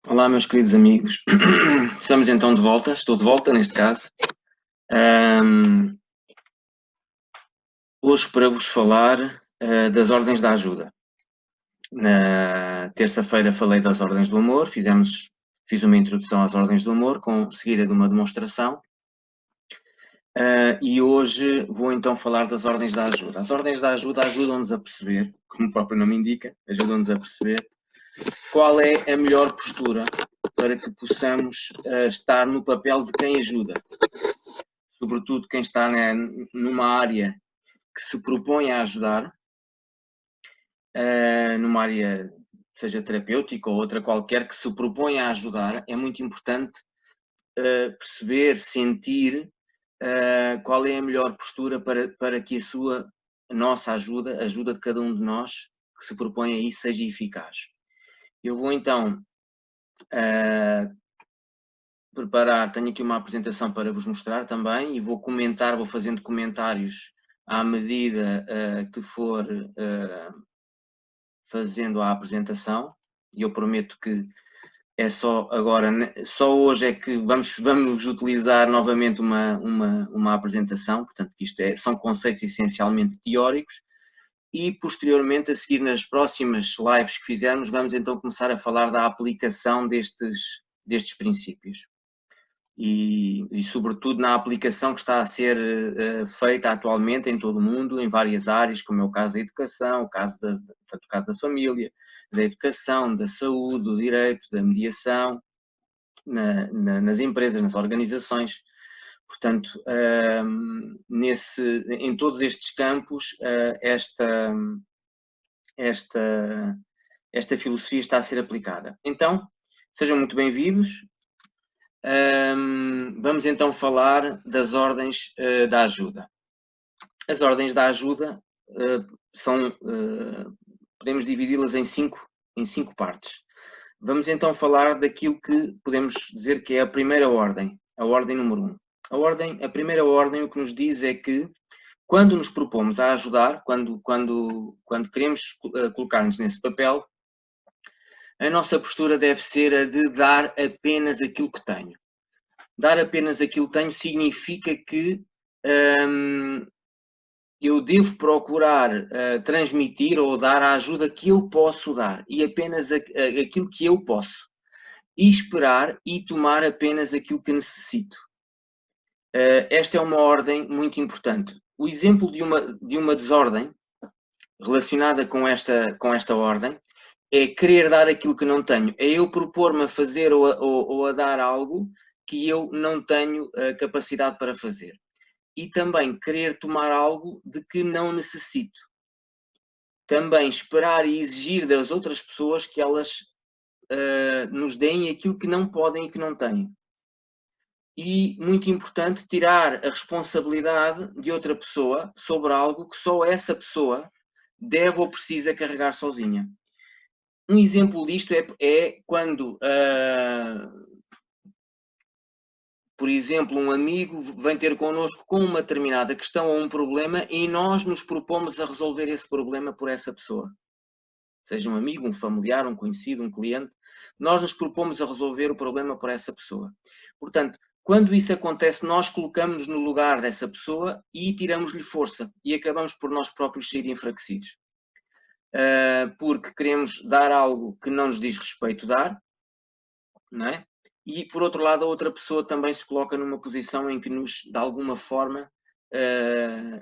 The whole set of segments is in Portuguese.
Olá, meus queridos amigos. Estamos então de volta, estou de volta neste caso. Hoje para vos falar das ordens da ajuda. Na terça-feira falei das ordens do amor, fiz uma introdução às ordens do amor, seguida de uma demonstração. E hoje vou então falar das ordens da ajuda. As ordens da ajuda ajudam-nos a perceber, como o próprio nome indica, ajudam-nos a perceber qual é a melhor postura para que possamos estar no papel de quem ajuda. Sobretudo quem está numa área que se propõe a ajudar, numa área, seja terapêutica ou outra qualquer, que se propõe a ajudar, é muito importante perceber, sentir qual é a melhor postura para que a nossa ajuda, a ajuda de cada um de nós que se propõe a isso, seja eficaz. Eu vou então preparar, tenho aqui uma apresentação para vos mostrar também e vou fazendo comentários à medida que for fazendo a apresentação, e eu prometo que é só agora, só hoje é que vamos utilizar novamente uma apresentação, portanto isto são conceitos essencialmente teóricos, e posteriormente, a seguir nas próximas lives que fizermos, vamos então começar a falar da aplicação destes princípios. E sobretudo na aplicação que está a ser feita atualmente em todo o mundo, em várias áreas, como é o caso da educação, o caso da família, da educação, da saúde, do direito, da mediação, nas empresas, nas organizações. Portanto, em todos estes campos, esta filosofia está a ser aplicada. Então, sejam muito bem-vindos. Vamos então falar das ordens da ajuda. As ordens da ajuda podemos dividi-las em cinco partes. Vamos então falar daquilo que podemos dizer que é a primeira ordem, a ordem número 1. A primeira ordem o que nos diz é que quando nos propomos a ajudar, quando queremos colocar-nos nesse papel, a nossa postura deve ser a de dar apenas aquilo que tenho. Dar apenas aquilo que tenho significa que eu devo procurar transmitir ou dar a ajuda que eu posso dar e apenas aquilo que eu posso. E esperar e tomar apenas aquilo que necessito. Esta é uma ordem muito importante. O exemplo de uma desordem relacionada com esta ordem é querer dar aquilo que não tenho. É eu propor-me a fazer ou a dar algo que eu não tenho capacidade para fazer. E também querer tomar algo de que não necessito. Também esperar e exigir das outras pessoas que elas nos deem aquilo que não podem e que não têm. E, muito importante, tirar a responsabilidade de outra pessoa sobre algo que só essa pessoa deve ou precisa carregar sozinha. Um exemplo disto é quando, por exemplo, um amigo vem ter connosco com uma determinada questão ou um problema e nós nos propomos a resolver esse problema por essa pessoa. Seja um amigo, um familiar, um conhecido, um cliente, nós nos propomos a resolver o problema por essa pessoa. Portanto, quando isso acontece, nós colocamos-nos no lugar dessa pessoa e tiramos-lhe força e acabamos por nós próprios sair enfraquecidos. Porque queremos dar algo que não nos diz respeito dar, não é? E, por outro lado, a outra pessoa também se coloca numa posição em que nos, de alguma forma,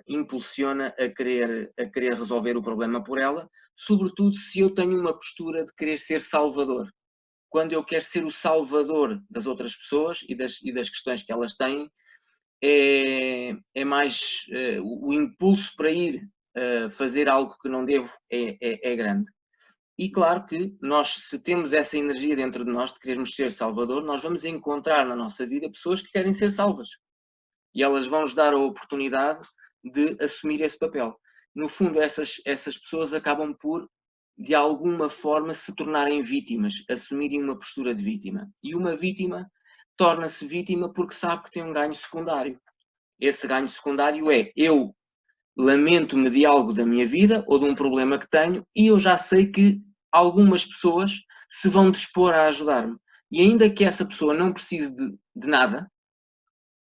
impulsiona a querer resolver o problema por ela, sobretudo se eu tenho uma postura de querer ser salvador. Quando eu quero ser o salvador das outras pessoas e das questões que elas têm, é mais o impulso para ir fazer algo que não devo é grande. E claro que nós, se temos essa energia dentro de nós de querermos ser salvador, nós vamos encontrar na nossa vida pessoas que querem ser salvas. E elas vão nos dar a oportunidade de assumir esse papel. No fundo, essas pessoas acabam por, de alguma forma, se tornarem vítimas, assumirem uma postura de vítima. E uma vítima torna-se vítima porque sabe que tem um ganho secundário. Esse ganho secundário é: eu lamento-me de algo da minha vida ou de um problema que tenho e eu já sei que algumas pessoas se vão dispor a ajudar-me. E ainda que essa pessoa não precise de nada,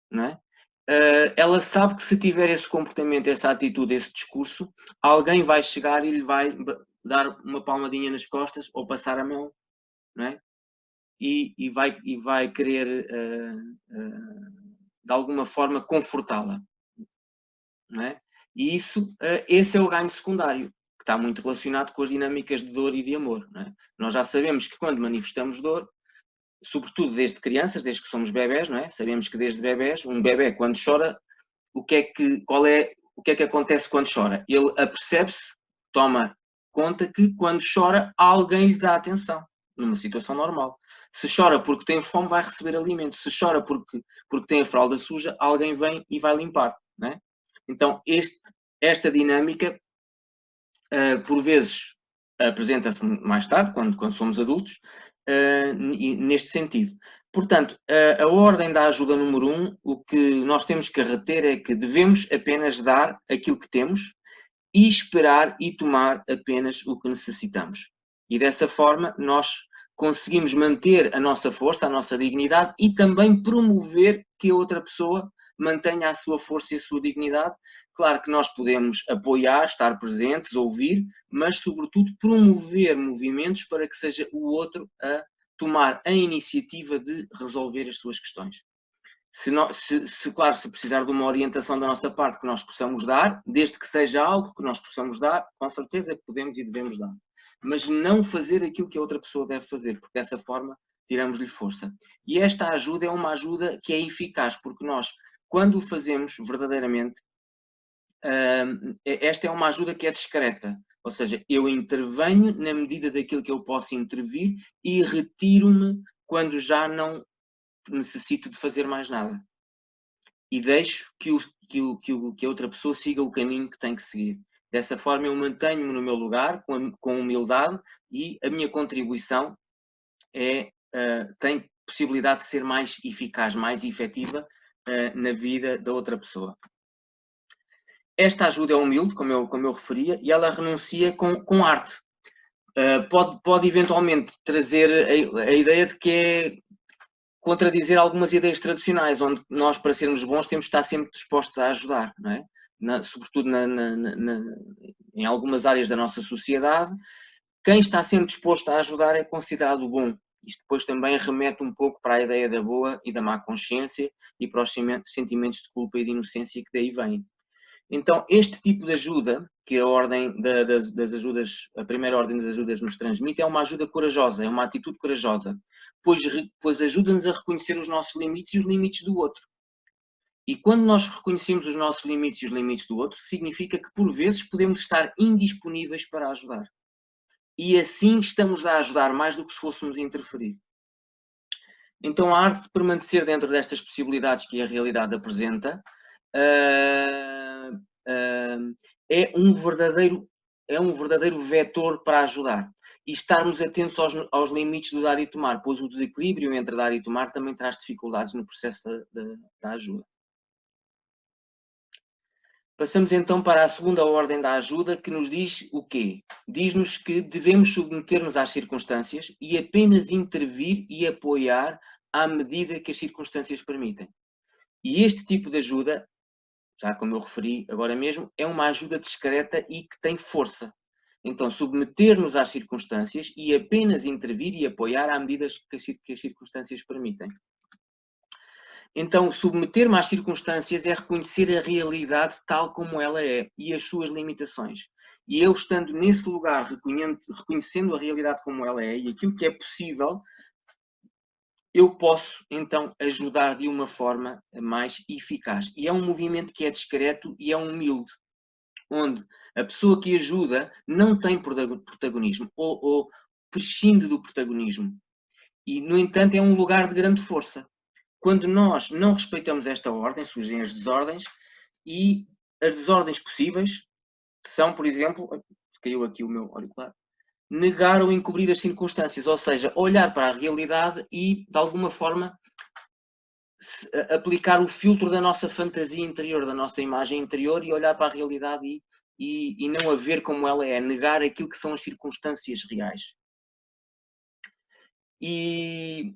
não é? Ela sabe que se tiver esse comportamento, essa atitude, esse discurso, alguém vai chegar e lhe vai dar uma palmadinha nas costas ou passar a mão, não é? E vai querer, de alguma forma, confortá-la, não é? E isso, esse é o ganho secundário, que está muito relacionado com as dinâmicas de dor e de amor, não é? Nós já sabemos que quando manifestamos dor, sobretudo desde crianças, desde que somos bebés, não é? Sabemos que desde bebés, um bebé quando chora, o que é que acontece quando chora? Ele apercebe-se, toma conta que quando chora alguém lhe dá atenção, numa situação normal. Se chora porque tem fome, vai receber alimento. Se chora porque tem a fralda suja, alguém vem e vai limpar, não é? Então, esta dinâmica, por vezes, apresenta-se mais tarde, quando somos adultos, neste sentido. Portanto, a ordem da ajuda número 1, o que nós temos que reter é que devemos apenas dar aquilo que temos e esperar e tomar apenas o que necessitamos. E dessa forma, nós conseguimos manter a nossa força, a nossa dignidade e também promover que a outra pessoa mantenha a sua força e a sua dignidade. Claro que nós podemos apoiar, estar presentes, ouvir, mas, sobretudo, promover movimentos para que seja o outro a tomar a iniciativa de resolver as suas questões. Claro, se precisar de uma orientação da nossa parte que nós possamos dar, desde que seja algo que nós possamos dar, com certeza que podemos e devemos dar. Mas não fazer aquilo que a outra pessoa deve fazer, porque dessa forma tiramos-lhe força. E esta ajuda é uma ajuda que é eficaz, porque nós, quando o fazemos verdadeiramente, esta é uma ajuda que é discreta. Ou seja, eu intervenho na medida daquilo que eu posso intervir e retiro-me quando já não necessito de fazer mais nada. E deixo que a outra pessoa siga o caminho que tem que seguir. Dessa forma eu mantenho-me no meu lugar, com humildade, e a minha contribuição tem possibilidade de ser mais eficaz, mais efetiva na vida da outra pessoa. Esta ajuda é humilde, como eu referia, e ela renuncia com arte. Pode eventualmente trazer a ideia de que é contradizer algumas ideias tradicionais, onde nós, para sermos bons, temos de estar sempre dispostos a ajudar, não é? Sobretudo em algumas áreas da nossa sociedade, quem está sempre disposto a ajudar é considerado bom. Isto depois também remete um pouco para a ideia da boa e da má consciência e para os sentimentos de culpa e de inocência que daí vêm. Então, este tipo de ajuda, que a ordem das ajudas, a primeira ordem das ajudas nos transmite, é uma ajuda corajosa, é uma atitude corajosa, pois ajuda-nos a reconhecer os nossos limites e os limites do outro. E quando nós reconhecemos os nossos limites e os limites do outro, significa que por vezes podemos estar indisponíveis para ajudar. E assim estamos a ajudar mais do que se fôssemos a interferir. Então, a arte de permanecer dentro destas possibilidades que a realidade apresenta é um verdadeiro vetor para ajudar. E estarmos atentos aos limites do dar e tomar, pois o desequilíbrio entre dar e tomar também traz dificuldades no processo da ajuda. Passamos então para a segunda ordem da ajuda, que nos diz o quê? Diz-nos que devemos submeter-nos às circunstâncias e apenas intervir e apoiar à medida que as circunstâncias permitem. E este tipo de ajuda, já como eu referi agora mesmo, é uma ajuda discreta e que tem força. Então, submeter-nos às circunstâncias e apenas intervir e apoiar à medida que as circunstâncias permitem. Então, submeter-me às circunstâncias é reconhecer a realidade tal como ela é e as suas limitações. E eu, estando nesse lugar, reconhecendo a realidade como ela é e aquilo que é possível, eu posso, então, ajudar de uma forma mais eficaz. E é um movimento que é discreto e é humilde, onde a pessoa que ajuda não tem protagonismo ou prescinde do protagonismo. E, no entanto, é um lugar de grande força. Quando nós não respeitamos esta ordem, surgem as desordens, e as desordens possíveis são, por exemplo, caiu aqui o meu auricular, negar ou encobrir as circunstâncias, ou seja, olhar para a realidade e, de alguma forma, aplicar o filtro da nossa fantasia interior, da nossa imagem interior e olhar para a realidade e não a ver como ela é, negar aquilo que são as circunstâncias reais. E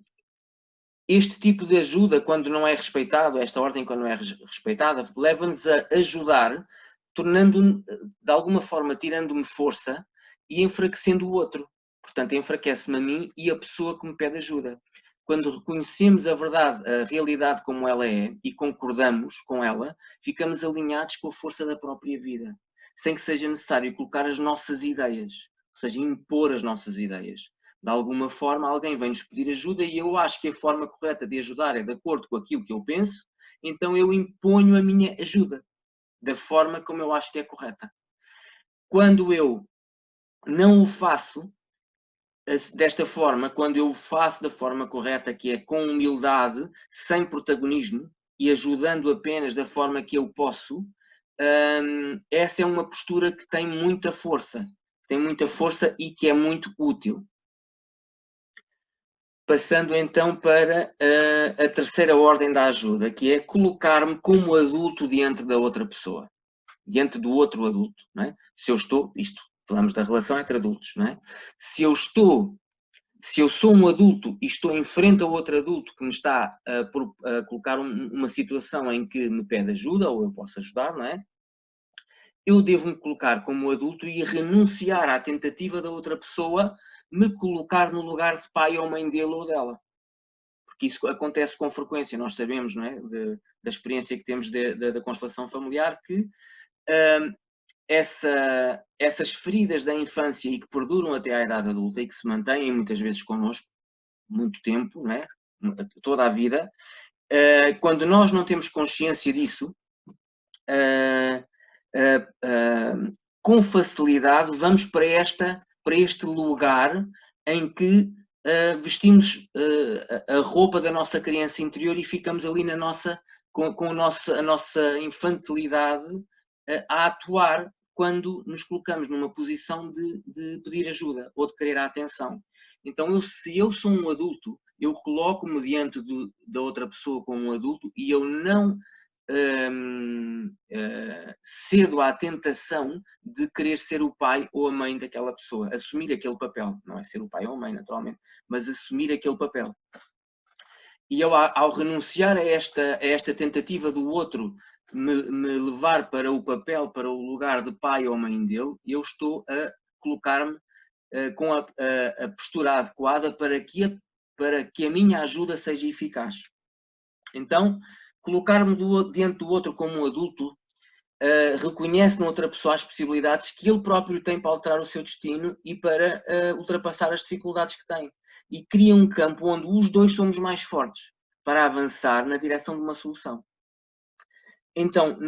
este tipo de ajuda, quando não é respeitado, esta ordem quando não é respeitada, leva-nos a ajudar, tornando, de alguma forma, tirando-me força e enfraquecendo o outro. Portanto, enfraquece-me a mim e a pessoa que me pede ajuda. Quando reconhecemos a verdade, a realidade como ela é e concordamos com ela, ficamos alinhados com a força da própria vida, sem que seja necessário colocar as nossas ideias, ou seja, impor as nossas ideias. De alguma forma, alguém vem-nos pedir ajuda e eu acho que a forma correta de ajudar é de acordo com aquilo que eu penso, então eu imponho a minha ajuda da forma como eu acho que é correta. Quando eu não o faço desta forma, quando eu o faço da forma correta, que é com humildade, sem protagonismo e ajudando apenas da forma que eu posso, essa é uma postura que tem muita força e que é muito útil. Passando então para a terceira ordem da ajuda, que é colocar-me como adulto diante da outra pessoa, diante do outro adulto, não é? Se eu estou, isto, falamos da relação entre adultos, não é? Se eu sou um adulto e estou em frente a outro adulto que me está a colocar uma situação em que me pede ajuda, ou eu posso ajudar, não é? Eu devo me colocar como adulto e renunciar à tentativa da outra pessoa me colocar no lugar de pai ou mãe dele ou dela. Porque isso acontece com frequência, nós sabemos, não é? Da experiência que temos da constelação familiar, que essas feridas da infância e que perduram até à idade adulta e que se mantêm muitas vezes connosco, muito tempo, não é? Toda a vida, quando nós não temos consciência disso, com facilidade vamos para este lugar em que vestimos a roupa da nossa criança interior e ficamos ali com a nossa infantilidade a atuar quando nos colocamos numa posição de pedir ajuda ou de querer a atenção. Então, se eu sou um adulto, eu coloco-me diante da outra pessoa como um adulto e eu não cedo à tentação de querer ser o pai ou a mãe daquela pessoa, assumir aquele papel, não é ser o pai ou a mãe naturalmente, mas assumir aquele papel. E eu, ao renunciar a esta tentativa do outro me levar para o papel, para o lugar de pai ou mãe dele, eu estou a colocar-me com a postura adequada para que a minha ajuda seja eficaz. Então, colocar-me diante do outro como um adulto reconhece na outra pessoa as possibilidades que ele próprio tem para alterar o seu destino e para ultrapassar as dificuldades que tem. E cria um campo onde os dois somos mais fortes para avançar na direção de uma solução. Então,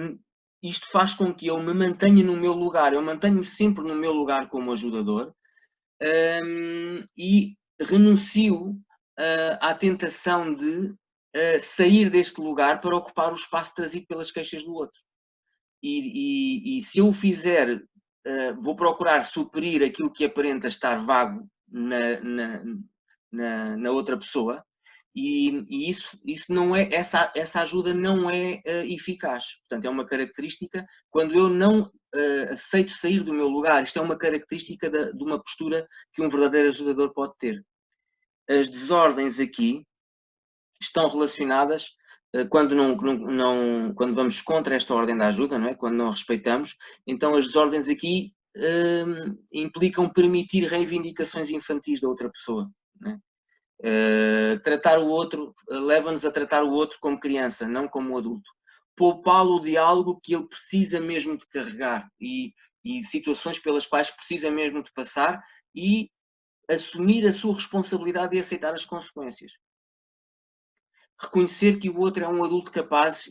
isto faz com que eu me mantenha no meu lugar, eu mantenho-me sempre no meu lugar como ajudador e renuncio à tentação de sair deste lugar para ocupar o espaço trazido pelas queixas do outro. E se eu o fizer, vou procurar suprir aquilo que aparenta estar vago na outra pessoa, e isso não é, essa ajuda não é eficaz. Portanto, é uma característica, quando eu não aceito sair do meu lugar, isto é uma característica de uma postura que um verdadeiro ajudador pode ter. As desordens aqui estão relacionadas quando vamos contra esta ordem da ajuda, não é? Quando não a respeitamos, então as desordens aqui implicam permitir reivindicações infantis da outra pessoa, não é? Tratar o outro, leva-nos a tratar o outro como criança, não como adulto. Poupá-lo de algo que ele precisa mesmo de carregar e situações pelas quais precisa mesmo de passar e assumir a sua responsabilidade e aceitar as consequências. Reconhecer que o outro é um adulto capaz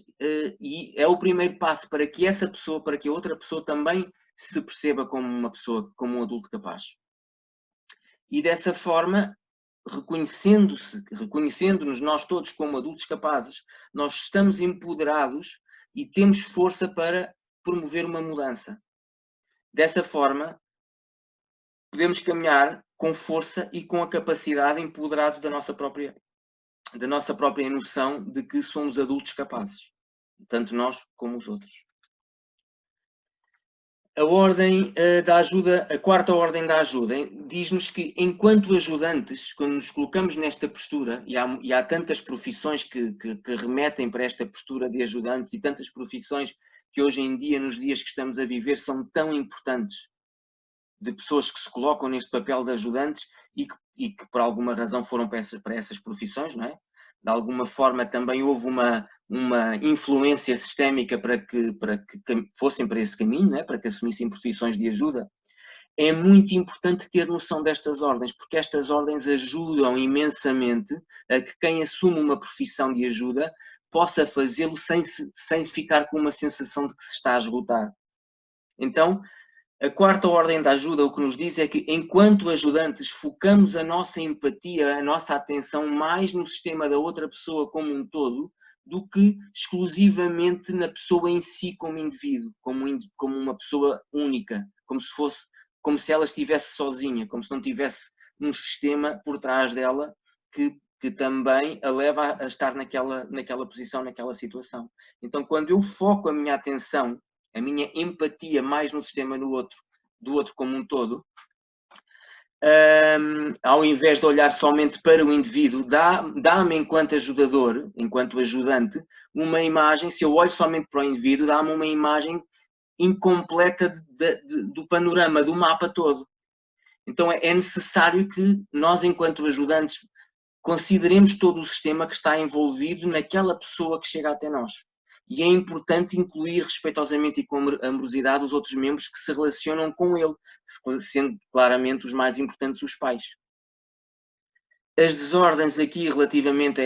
e é o primeiro passo para que essa pessoa, para que a outra pessoa também se perceba como uma pessoa, como um adulto capaz. E dessa forma, reconhecendo-nos nós todos como adultos capazes, nós estamos empoderados e temos força para promover uma mudança. Dessa forma, podemos caminhar com força e com a capacidade empoderados da nossa própria noção de que somos adultos capazes, tanto nós como os outros. A ordem da ajuda, a quarta ordem da ajuda, diz-nos que enquanto ajudantes, quando nos colocamos nesta postura, e há tantas profissões que remetem para esta postura de ajudantes, e tantas profissões que hoje em dia, nos dias que estamos a viver, são tão importantes, de pessoas que se colocam neste papel de ajudantes e que por alguma razão foram para essas profissões, não é? De alguma forma também houve uma influência sistémica para que fossem para esse caminho, não é? Para que assumissem profissões de ajuda. É muito importante ter noção destas ordens, porque estas ordens ajudam imensamente a que quem assume uma profissão de ajuda possa fazê-lo sem ficar com uma sensação de que se está a esgotar. Então, a quarta ordem da ajuda o que nos diz é que, enquanto ajudantes, focamos a nossa empatia, a nossa atenção mais no sistema da outra pessoa como um todo, do que exclusivamente na pessoa em si como indivíduo, como uma pessoa única, como se ela estivesse sozinha, como se não tivesse um sistema por trás dela que também a leva a estar naquela posição, naquela situação. Então, quando eu foco a minha atenção, a minha empatia mais no sistema do outro como um todo, ao invés de olhar somente para o indivíduo, dá-me enquanto ajudador, enquanto ajudante, uma imagem, se eu olho somente para o indivíduo, dá-me uma imagem incompleta do panorama, do mapa todo. Então é necessário que nós, enquanto ajudantes, consideremos todo o sistema que está envolvido naquela pessoa que chega até nós. E é importante incluir respeitosamente e com amorosidade os outros membros que se relacionam com ele, sendo claramente os mais importantes os pais. As desordens aqui relativamente a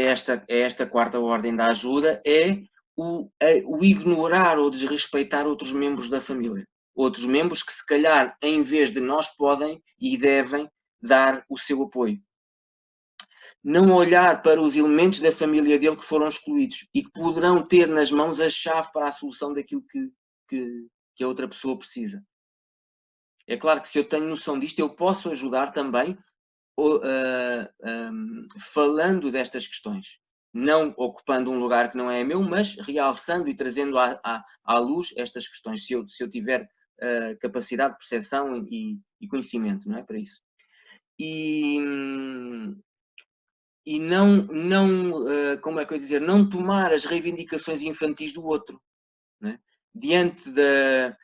esta quarta ordem da ajuda é o ignorar ou desrespeitar outros membros da família. Outros membros que se calhar, em vez de nós, podem e devem dar o seu apoio. Não olhar para os elementos da família dele que foram excluídos e que poderão ter nas mãos a chave para a solução daquilo que a outra pessoa precisa. É claro que se eu tenho noção disto, eu posso ajudar também falando destas questões. Não ocupando um lugar que não é meu, mas realçando e trazendo à luz estas questões, se eu tiver capacidade de percepção e conhecimento, não é? Para isso. E não, como é que eu ia dizer, não tomar as reivindicações infantis do outro, né? Diante da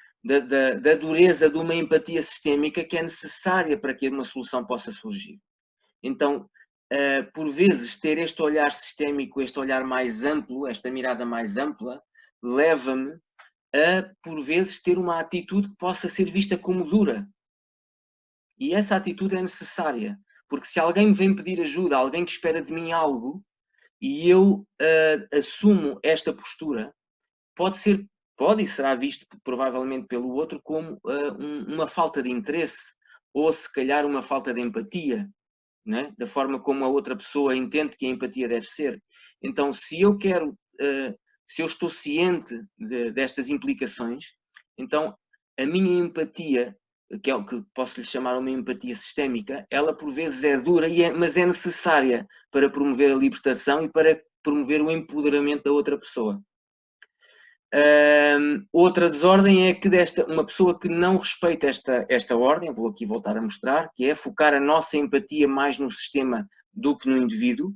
dureza de uma empatia sistémica que é necessária para que uma solução possa surgir. Então, por vezes, ter este olhar sistémico, este olhar mais amplo, esta mirada mais ampla, leva-me a, por vezes, ter uma atitude que possa ser vista como dura. E essa atitude é necessária. Porque se alguém me vem pedir ajuda, alguém que espera de mim algo, e eu assumo esta postura, pode e será visto provavelmente pelo outro como uma falta de interesse, ou se calhar uma falta de empatia, né? Da forma como a outra pessoa entende que a empatia deve ser. Então, se eu estou ciente destas implicações, então a minha empatia, que é o que posso lhe chamar uma empatia sistémica, ela por vezes é dura, mas é necessária para promover a libertação e para promover o empoderamento da outra pessoa. Outra desordem é que uma pessoa que não respeita esta ordem, vou aqui voltar a mostrar, que é focar a nossa empatia mais no sistema do que no indivíduo,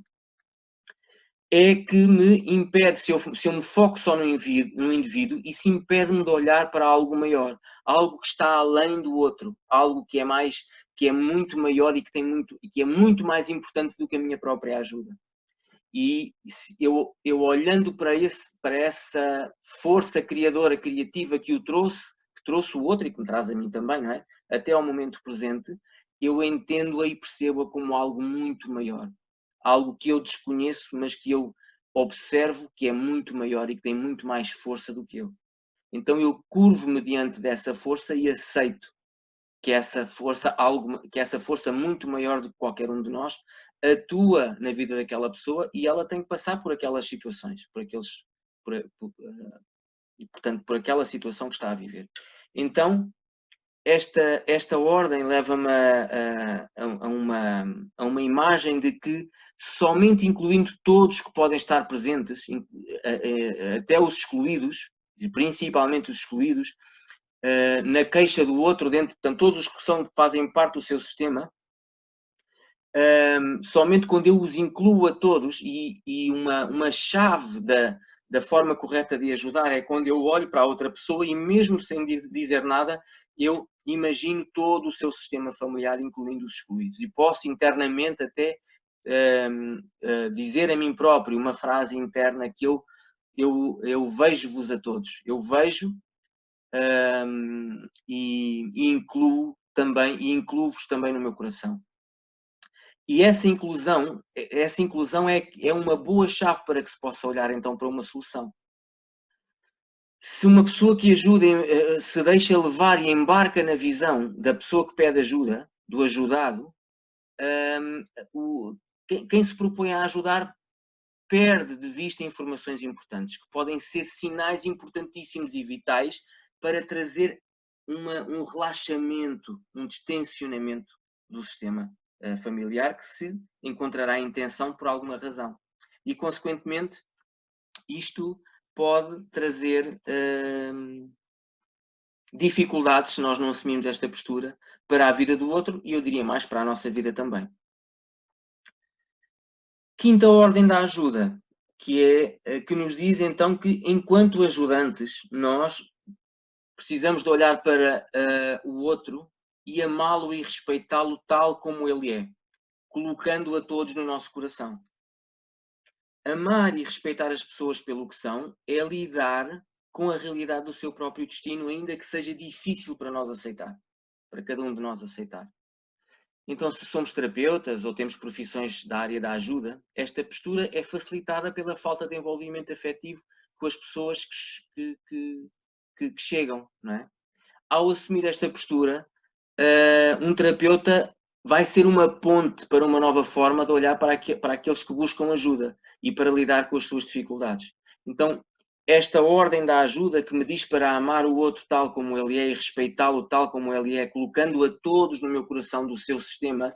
é que me impede, se eu me foco só no indivíduo, isso impede-me de olhar para algo maior, algo que está além do outro, algo que é muito maior e que é muito mais importante do que a minha própria ajuda. E eu olhando para essa força criadora, criativa que trouxe o outro e que me traz a mim também, não é? Até ao momento presente, eu entendo-a e percebo-a como algo muito maior. Algo que eu desconheço, mas que eu observo que é muito maior e que tem muito mais força do que eu. Então eu curvo-me diante dessa força e aceito que essa força muito maior do que qualquer um de nós atua na vida daquela pessoa e ela tem que passar por aquelas situações, e portanto por aquela situação que está a viver. Então esta ordem leva-me a uma imagem de que somente incluindo todos que podem estar presentes, até os excluídos, principalmente os excluídos, na queixa do outro, portanto, todos os que fazem parte do seu sistema, somente quando eu os incluo a todos, e uma chave da forma correta de ajudar é quando eu olho para a outra pessoa e, mesmo sem dizer nada, eu imagino todo o seu sistema familiar, incluindo os excluídos, e posso internamente até dizer a mim próprio uma frase interna que eu vejo-vos a todos, eu vejo e incluo também, e incluo-vos também no meu coração. E essa inclusão é uma boa chave para que se possa olhar então para uma solução. Se uma pessoa que ajuda se deixa levar e embarca na visão da pessoa que pede ajuda, do ajudado, quem se propõe a ajudar perde de vista informações importantes, que podem ser sinais importantíssimos e vitais para trazer um relaxamento, um distensionamento do sistema familiar, que se encontrará em tensão por alguma razão. E, consequentemente, isto pode trazer dificuldades se nós não assumirmos esta postura para a vida do outro, e eu diria mais para a nossa vida também. Quinta ordem da ajuda, que nos diz então que, enquanto ajudantes, nós precisamos de olhar para o outro e amá-lo e respeitá-lo tal como ele é, colocando a todos no nosso coração. Amar e respeitar as pessoas pelo que são é lidar com a realidade do seu próprio destino, ainda que seja difícil para nós aceitar, para cada um de nós aceitar. Então, se somos terapeutas ou temos profissões da área da ajuda, esta postura é facilitada pela falta de envolvimento afetivo com as pessoas que chegam, não é? Ao assumir esta postura, um terapeuta vai ser uma ponte para uma nova forma de olhar para aqueles que buscam ajuda e para lidar com as suas dificuldades. Então, esta ordem da ajuda que me diz para amar o outro tal como ele é e respeitá-lo tal como ele é, colocando a todos no meu coração do seu sistema,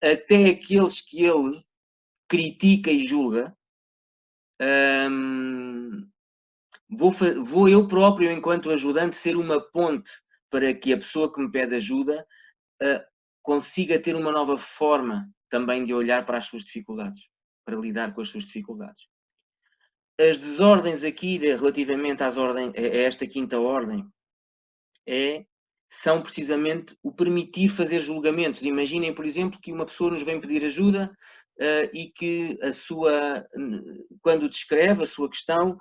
até aqueles que ele critica e julga, vou eu próprio, enquanto ajudante, ser uma ponte para que a pessoa que me pede ajuda consiga ter uma nova forma também de olhar para as suas dificuldades, para lidar com as suas dificuldades. As desordens aqui, relativamente a esta quinta ordem, são precisamente o permitir fazer julgamentos. Imaginem, por exemplo, que uma pessoa nos vem pedir ajuda e que quando descreve a sua questão,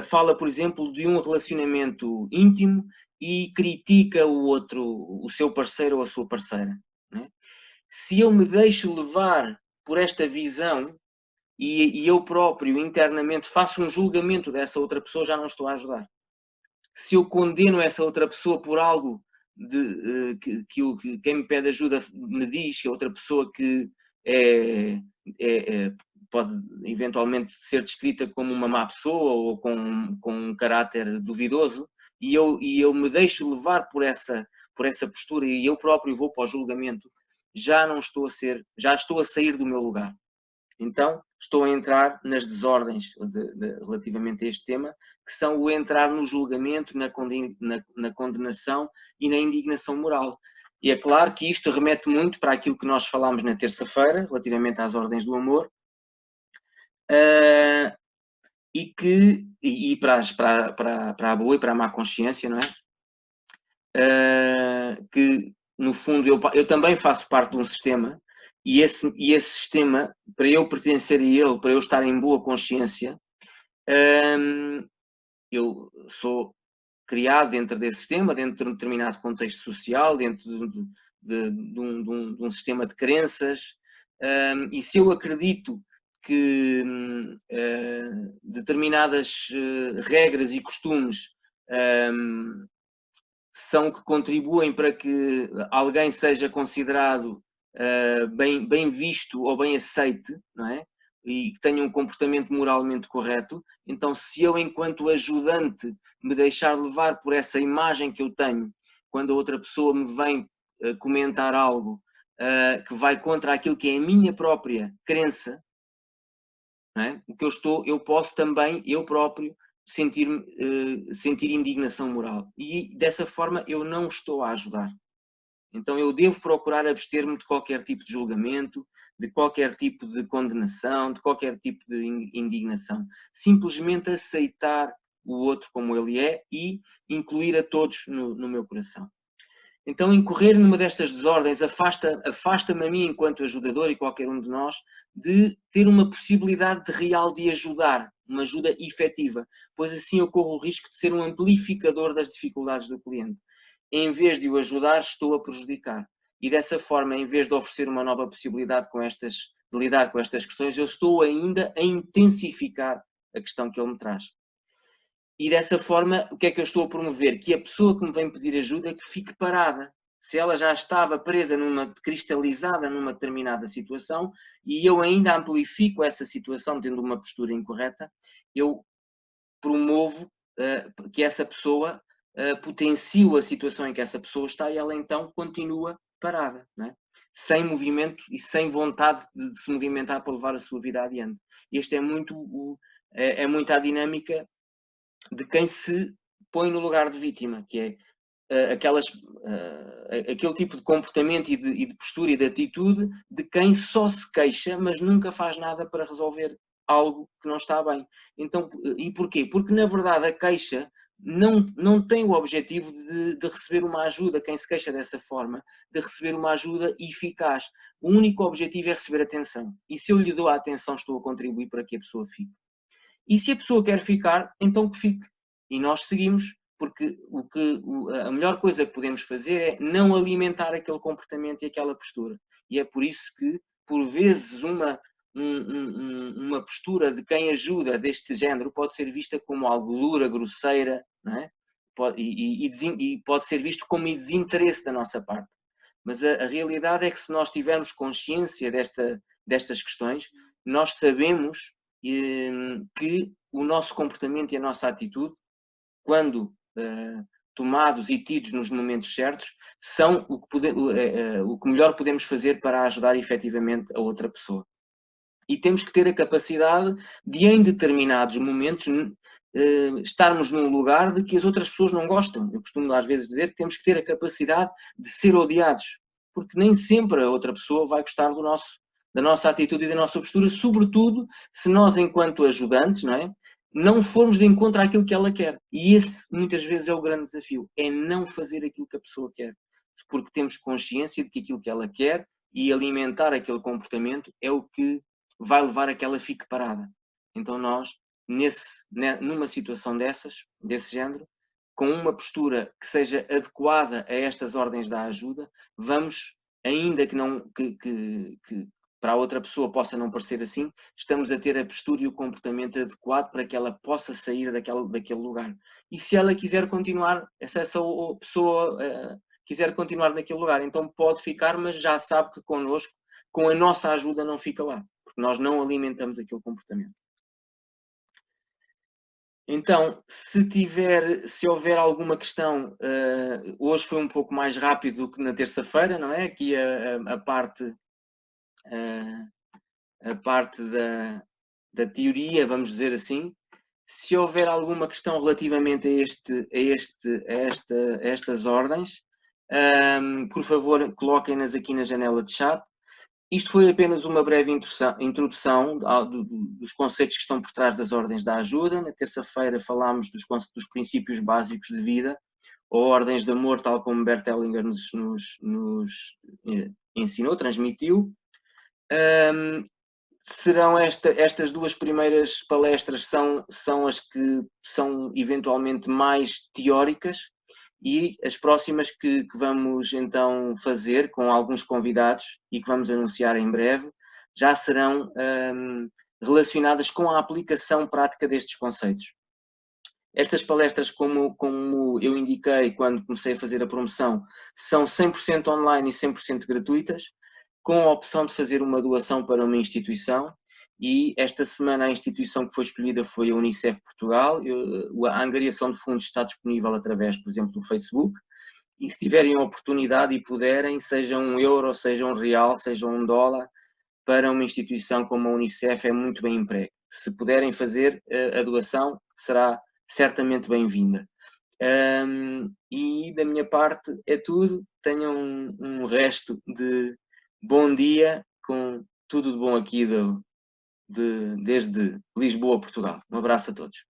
fala, por exemplo, de um relacionamento íntimo e critica o seu parceiro ou a sua parceira, né? Se eu me deixo levar por esta visão e eu próprio internamente faço um julgamento dessa outra pessoa, já não estou a ajudar. Se eu condeno essa outra pessoa por algo que quem me pede ajuda me diz, que a outra pessoa que pode eventualmente ser descrita como uma má pessoa ou com um caráter duvidoso, e eu me deixo levar por essa postura e eu próprio vou para o julgamento, já estou a sair do meu lugar. Então, estou a entrar nas desordens relativamente a este tema, que são o entrar no julgamento, na condenação e na indignação moral. E é claro que isto remete muito para aquilo que nós falámos na terça-feira, relativamente às ordens do amor, e para a boa e para a má consciência, não é? Que, no fundo, eu também faço parte de um sistema, e esse sistema, para eu pertencer a ele, para eu estar em boa consciência, eu sou criado dentro desse sistema, dentro de um determinado contexto social, dentro de um sistema de crenças, e se eu acredito que determinadas regras e costumes são que contribuem para que alguém seja considerado bem visto ou bem aceite, não é? E que tenha um comportamento moralmente correto, então se eu, enquanto ajudante, me deixar levar por essa imagem que eu tenho, quando a outra pessoa me vem comentar algo que vai contra aquilo que é a minha própria crença, não é? O que eu posso também, eu próprio, sentir indignação moral. E dessa forma eu não estou a ajudar. Então eu devo procurar abster-me de qualquer tipo de julgamento, de qualquer tipo de condenação, de qualquer tipo de indignação. Simplesmente aceitar o outro como ele é e incluir a todos no meu coração. Então, incorrer numa destas desordens afasta-me a mim, enquanto ajudador, e qualquer um de nós, de ter uma possibilidade real de ajudar, uma ajuda efetiva, pois assim eu corro o risco de ser um amplificador das dificuldades do cliente. Em vez de o ajudar, estou a prejudicar. E dessa forma, em vez de oferecer uma nova possibilidade de lidar com estas questões, eu estou ainda a intensificar a questão que ele me traz. E dessa forma, o que é que eu estou a promover? Que a pessoa que me vem pedir ajuda que fique parada. Se ela já estava presa, cristalizada numa determinada situação, e eu ainda amplifico essa situação tendo uma postura incorreta, eu promovo que essa pessoa potencie a situação em que essa pessoa está e ela então continua parada, não é? Sem movimento e sem vontade de se movimentar para levar a sua vida adiante. Este é muito a dinâmica de quem se põe no lugar de vítima, que é aquele tipo de comportamento e de postura e de atitude de quem só se queixa, mas nunca faz nada para resolver algo que não está bem. Então, e porquê? Porque, na verdade, a queixa não tem o objetivo de receber uma ajuda, quem se queixa dessa forma, de receber uma ajuda eficaz. O único objetivo é receber atenção. E se eu lhe dou a atenção, estou a contribuir para que a pessoa fique. E se a pessoa quer ficar, então que fique. E nós seguimos, porque a melhor coisa que podemos fazer é não alimentar aquele comportamento e aquela postura. E é por isso que, por vezes, uma postura de quem ajuda deste género pode ser vista como algo dura, grosseira, não é? E pode ser visto como desinteresse da nossa parte. Mas a realidade é que, se nós tivermos consciência destas questões, nós sabemos que o nosso comportamento e a nossa atitude, quando tomados e tidos nos momentos certos, são o que melhor podemos fazer para ajudar efetivamente a outra pessoa. E temos que ter a capacidade de, em determinados momentos, estarmos num lugar de que as outras pessoas não gostam. Eu costumo às vezes dizer que temos que ter a capacidade de ser odiados, porque nem sempre a outra pessoa vai gostar da nossa atitude e da nossa postura, sobretudo se nós, enquanto ajudantes, não formos de encontro àquilo que ela quer. E esse, muitas vezes, é o grande desafio, é não fazer aquilo que a pessoa quer, porque temos consciência de que aquilo que ela quer e alimentar aquele comportamento é o que vai levar a que ela fique parada. Então nós, numa situação desse género, com uma postura que seja adequada a estas ordens da ajuda, vamos, ainda que para a outra pessoa possa não parecer assim, estamos a ter a postura e o comportamento adequado para que ela possa sair daquele lugar. E se ela quiser continuar, se essa pessoa quiser continuar naquele lugar, então pode ficar, mas já sabe que connosco, com a nossa ajuda, não fica lá, porque nós não alimentamos aquele comportamento. Então, se houver alguma questão, hoje foi um pouco mais rápido do que na terça-feira, não é? Aqui a parte da teoria, vamos dizer assim. Se houver alguma questão relativamente a estas ordens, por favor, coloquem-nas aqui na janela de chat. Isto foi apenas uma breve introdução dos conceitos que estão por trás das ordens da ajuda. Na terça-feira falámos dos princípios básicos de vida, ou ordens de amor, tal como Bert Hellinger nos ensinou, transmitiu. Serão estas duas primeiras palestras são as que são eventualmente mais teóricas, e as próximas que vamos então fazer com alguns convidados e que vamos anunciar em breve já serão relacionadas com a aplicação prática destes conceitos. Estas palestras, como eu indiquei quando comecei a fazer a promoção, são 100% online e 100% gratuitas, com a opção de fazer uma doação para uma instituição. E esta semana a instituição que foi escolhida foi a Unicef Portugal. A angariação de fundos está disponível através, por exemplo, do Facebook. E se tiverem a oportunidade e puderem, seja €1, seja R$1, seja $1, para uma instituição como a Unicef é muito bem emprego. Se puderem fazer a doação, será certamente bem-vinda. E da minha parte é tudo. Tenham um resto de bom dia, com tudo de bom aqui desde Lisboa, Portugal. Um abraço a todos.